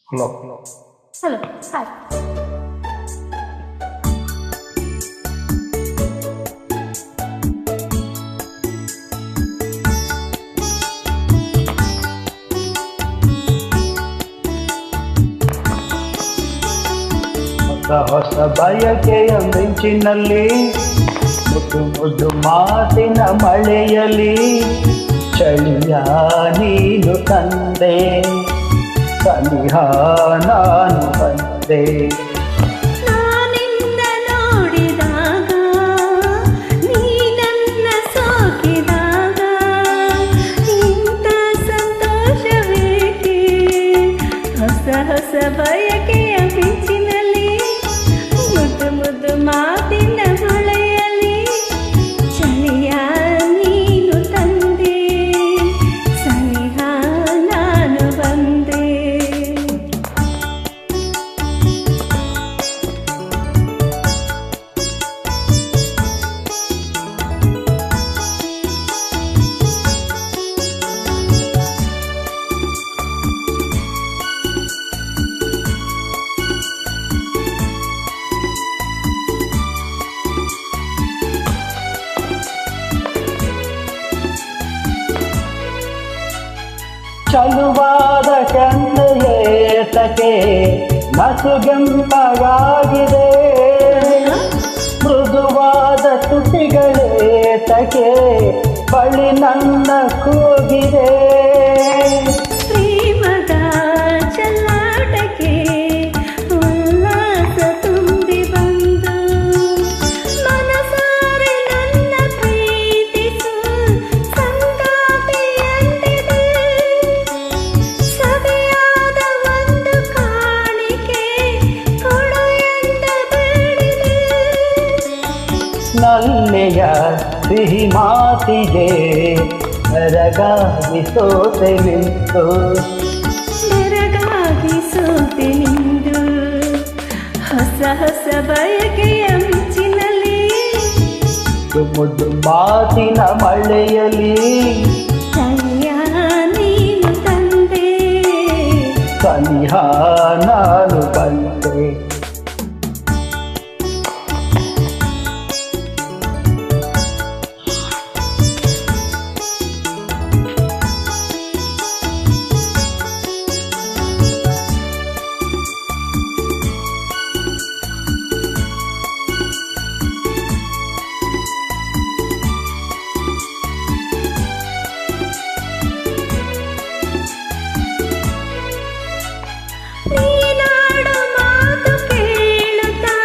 Hello hello hi. ಹೊಸ ಬಯಕೆಯ ಮಿಂಚಿನಲ್ಲಿ ಮುದ್ದು ಮುದ್ದು ಮಾತಿನ ಮಳೆಯಲಿ ಚಳಿಯ ನೀನು ತಂದೆ, ಸನಿಹ ನಾನು ಬಂದೆ. ನಾನಿಂದ ನೋಡಿದಾಗ ನೀ ನನ್ನ ಸೋಕಿದಾಗ ಇಂಥ ಸಂತೋಷವೇಕೆ? ಹೊಸ ಹೊಸ ಬಯಕೆಯ ಮಿಂಚಿನಲ್ಲಿ ಮುದ್ದು ಮುದ್ದು ಮಾತಿನ ಹೊಳೆಯಲಿ ಚಳಿಯ ನೀನು ತಂದೆ, ಸನಿಹ ನಾನು ಬಂದೆ. ಚಲುವಾದ ಚಂದಯೇತಕ್ಕೆ ನಸುಗೆಂಪಗಾಗಿದೆ, ಮೃದುವಾದ ತುಟಿಗಳೇತಕ್ಕೆ ಬಳಿ ನನ್ನ ಕೂಗಿದೆ. ಪ್ರೇಮದ ಚಲ್ಲಾಟಕ್ಕೆ ಉಲ್ಲಾಸ ತುಂಬಿ ಬಂದು ಮನಸಾರೆ ನನ್ನ ಪ್ರೀತಿಸು ಸಂಗಾತಿಯಂತಿದೆ. ಸವಿಯಾದ ಒಂದು ಕಾಣಿಕೆ ಕೊಡು ಎಂದು ಬೇಡಿದೆ. ನಲ್ಲೆಯ ಸಿಹಿ ಮಾತಿಗೆ ಬೆರಗಾಗಿ ಸೋತೆ ನಿಂತು, ಬೆರಗಾಗಿ ಸೋತೆ ನಿಂದು ಹೊಸ ಹೊಸ ಬಯಕೆಯ ಮಿಂಚಿನಲ್ಲಿ ಮುದ್ದು ಮಾತಿನ ಮಳೆಯಲಿ ಚಳಿಯ ನೀನು ತಂದೆ, ಸನಿಹ ನಾನು ಬಂದೆ. ನೀನಾಡು ಮಾತು ಕೇಳುತ್ತಾ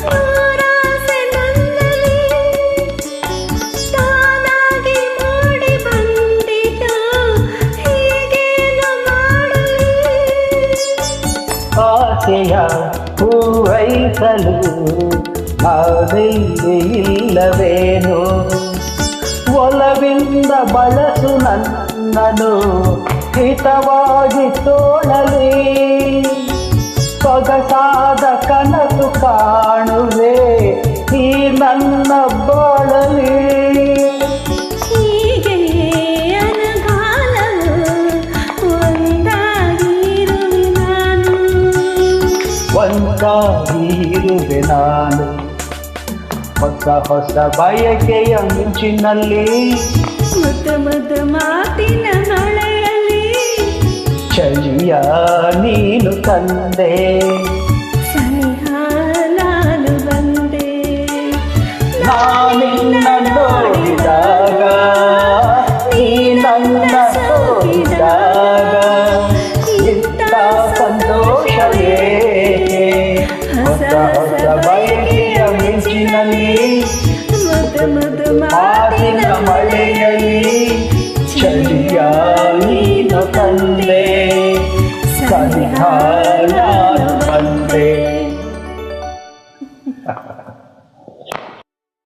ನೂರಾಸೆ ನನ್ನಲ್ಲಿ ತಾನಾಗಿ ಮೂಡಿ ಬಂದಿತು, ಹೀಗೇನು ಮಾಡಲಿ? ಆಸೆಯ ಪೂರೈಸಲು ನಾವೆಲ್ಲಿ ಇಲ್ಲವೇನು? ಒಲವಿಂದ ಬಳಸು ನನ್ನನು ಹಿತವಾಗಿ ತೋಳಲಿ, ಸೊಗಸಾದ ಕನಸು ಕಾಣುವೆ ಈ ನನ್ನ ಬಾಳಲಿ. ಹೀಗೆ ಅನಗಾಲವು ಒಂದಾಗಿರುವೆ ನಾನು, ಒಂದಾಗಿರುವೆ ನಾನು. ಹೊಸ ಹೊಸ ಬಯಕೆಯ ಮಿಂಚಿನಲ್ಲಿ ಮುದ್ದು ಮುದ್ದು ಮಾತಿನ ಮಳೆಯಲ್ಲಿ ಚಳಿಯ ನೀನು ತಂದೆ.